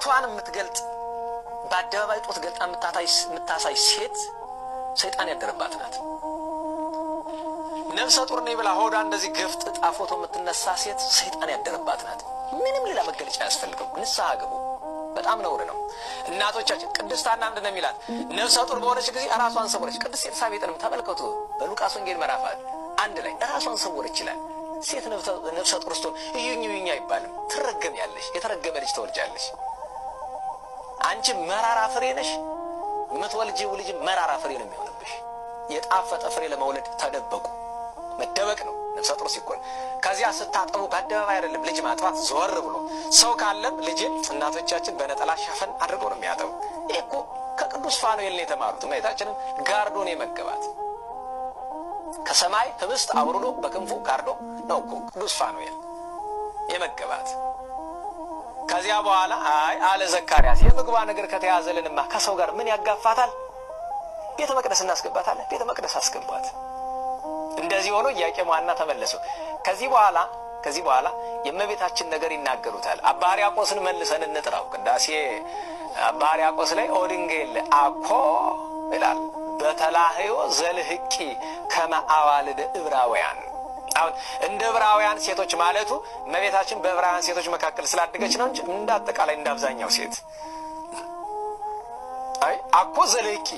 ጡቷን የምትገልጥ በአደባባይ ጡት ገልጣ የምታሳይ ሴት ሰይጣን ያደረባት ናት። ነፍሰ ጡር ነኝ ብላ ሆዷ እንደዚህ ገፍጥ ጣፎቶ የምትነሳ ሴት ሰይጣን ያደረባት ናት። ምንም ሌላ መገለጫ ያስፈልገው ንስሐ ግቡ። በጣም ነውር ነው። እናቶቻችን ቅድስት ሐና አንድ ነው የሚላት ነፍሰ ጡር በሆነች ጊዜ ራሷን ሰወረች። ቅድስት ኤልሳቤጥንም ተመልከቱ በሉቃስ ወንጌል ምዕራፍ 1 ላይ ራሷን ሰወረች ይላል። ሴት ነፍሰ ጡር ስትሆን እዩኝ አይባልም። ትረገሚያለሽ፣ የተረገመ ልጅ ትወልጃለሽ። አንቺ መራራ ፍሬ ነሽ። የምትወልጂው ልጅ መራራ ፍሬ ነው የሚሆንብሽ። የጣፈጠ ፍሬ ለመውለድ ተደበቁ። መደበቅ ነው ነፍሰ ጡር ሲኮን። ከዚያ ስታጠቡ በአደባባይ አይደለም ልጅ ማጥፋት፣ ዞር ብሎ ሰው ካለም ልጅን እናቶቻችን በነጠላ ሸፈን አድርገው ነው የሚያጠቡ። ይሄ እኮ ከቅዱስ ፋኑኤል ነው የተማሩት። እመቤታችንም ጋርዶን የመገባት ከሰማይ ህብስት አውርዶ በክንፉ ጋርዶ ነው እኮ ቅዱስ ፋኑኤል የመገባት። ከዚያ በኋላ አለ ዘካርያስ የምግባ ነገር ከተያዘልንማ ከሰው ጋር ምን ያጋፋታል? ቤተ መቅደስ እናስገባታለን። ቤተ መቅደስ አስገባት። እንደዚህ ሆኖ ኢያቄም ሐና ተመለሱ። ከዚህ በኋላ የእመቤታችን ነገር ይናገሩታል። አባ ሕርያቆስን መልሰን እንጥራው። ቅዳሴ አባ ሕርያቆስ ላይ ኦድንጌል አኮ ይላል በተላህዮ ዘልህቂ ከመ አዋልደ ዕብራውያን። አሁን እንደ ዕብራውያን ሴቶች ማለቱ እመቤታችን በዕብራውያን ሴቶች መካከል ስላደገች ነው እንጂ እንዳጠቃላይ እንዳብዛኛው ሴት አኮ ዘልህቂ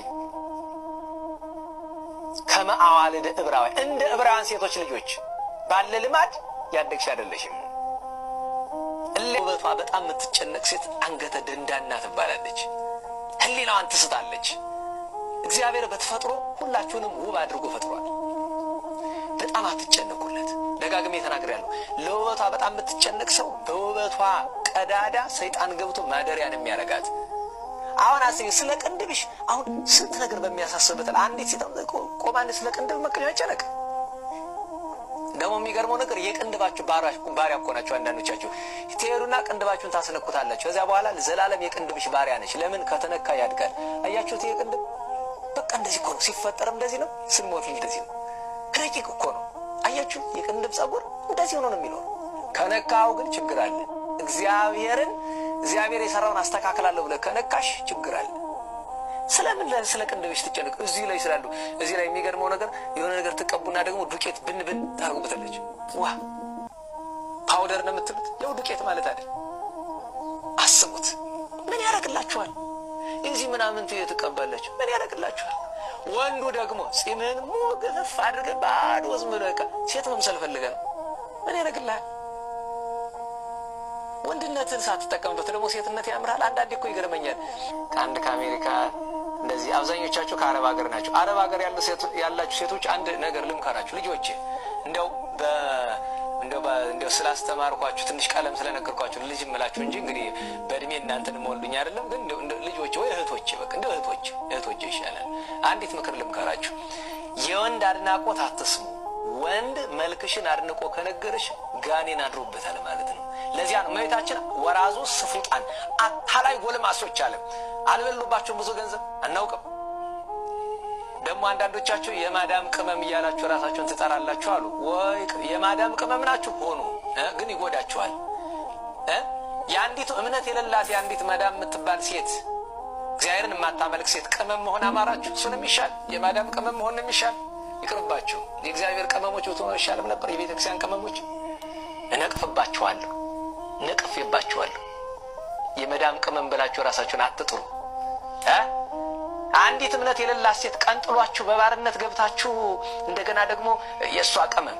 ከመ አዋልደ ዕብራውያን እንደ ዕብራውያን ሴቶች ልጆች ባለ ልማድ ያደግሽ አይደለሽም። ውበቷ በጣም የምትጨነቅ ሴት አንገተ ደንዳና ትባላለች። ህሊናዋን ትስታለች። እግዚአብሔር በተፈጥሮ ሁላችሁንም ውብ አድርጎ ፈጥሯል። በጣም አትጨነቁለት። ደጋግሜ ተናግሬያለሁ። ለውበቷ በጣም የምትጨነቅ ሰው በውበቷ ቀዳዳ ሰይጣን ገብቶ ማደሪያን የሚያረጋት። አሁን አስቢ፣ ስለ ቅንድብሽ አሁን ስንት ነገር በሚያሳስብበት አንዲት ሴት ቆማን ስለ ቅንድብ መቀኛ ይጨነቅ። ደግሞ የሚገርመው ነገር የቅንድባችሁ ባሪያ እኮ ናችሁ። አንዳንዶቻችሁ ትሄዱና ቅንድባችሁን ታስነኩታላችሁ። ከዚያ በኋላ ዘላለም የቅንድብሽ ባሪያ ነች። ለምን? ከተነካ ያድጋል። አያችሁት? የቅንድብ በቃ እንደዚህ እኮ ነው። ሲፈጠርም እንደዚህ ነው፣ ስንሞት እንደዚህ ነው። ረቂቅ እኮ ነው። አያችሁ? የቅንድብ ጸጉር እንደዚህ ሆኖ ነው የሚኖር። ከነካው ግን ችግር አለ። እግዚአብሔር የሰራውን አስተካክላለሁ ብለህ ከነካሽ ችግር አለ። ስለምን ስለ ቅንድብሽ ትጨነቅ? እዚህ ላይ ስላሉ እዚህ ላይ የሚገርመው ነገር የሆነ ነገር ትቀቡና ደግሞ ዱቄት ብን ታርጉበታለች። ዋ ፓውደር ነው የምትሉት፣ ያው ዱቄት ማለት አይደል? አስቡት። ምን ያደርግላችኋል? እዚህ ምናምን ትቀባላችሁ፣ ምን ያደርግላችኋል? ወንዱ ደግሞ ጺምህን ሙገፍ አድርገህ ባዶ ዝም ብሎ ሴት መምሰል ፈልገህ ነው። ምን ያደርግልሃል? ወንድነትን ሳትጠቀምበት ደግሞ ሴትነት ያምራል። አንዳንዴ እኮ ይገርመኛል። ከአንድ ከአሜሪካ እንደዚህ አብዛኞቻችሁ ከአረብ ሀገር ናቸው። አረብ ሀገር ያላችሁ ሴቶች አንድ ነገር ልምከራችሁ ልጆቼ፣ እንደው ስላስተማርኳችሁ ትንሽ ቀለም ስለነገርኳችሁ ልጅ እምላችሁ እንጂ እንግዲህ በእድሜ እናንተን መወልዱኝ አይደለም። ግን ልጆቼ ወይ እህቶቼ፣ በቃ እንደ እህቶቼ ይሻላል። አንዲት ምክር ልምከራችሁ። የወንድ አድናቆት አትስሙ። ወንድ መልክሽን አድንቆ ከነገርሽ ጋኔን አድሮበታል ማለት ነው። ለዚያ ነው እመቤታችን ወራዙ ስፉጣን አታላይ ጎልማሶች አለ። አልበሉባቸውም ብዙ ገንዘብ አናውቅም። ደግሞ አንዳንዶቻችሁ የማዳም ቅመም እያላችሁ ራሳችሁን ትጠራላችሁ አሉ። ወይ የማዳም ቅመም ናችሁ ሆኑ፣ ግን ይጎዳችኋል። የአንዲት እምነት የሌላት የአንዲት ማዳም የምትባል ሴት፣ እግዚአብሔርን የማታመልክ ሴት ቅመም መሆን አማራችሁ? እሱ ነው የሚሻል? የማዳም ቅመም መሆን ነው የሚሻል? ይቅርባችሁ። የእግዚአብሔር ቅመሞች ብትሆኑ ይሻልም ነበር። የቤተክርስቲያን ቅመሞች እነቅፍባችኋለሁ። የመዳም ቅመም ብላችሁ ራሳችሁን አትጥሩ። አንዲት እምነት የሌላት ሴት ቀንጥሏችሁ በባርነት ገብታችሁ እንደገና ደግሞ የእሷ ቅመም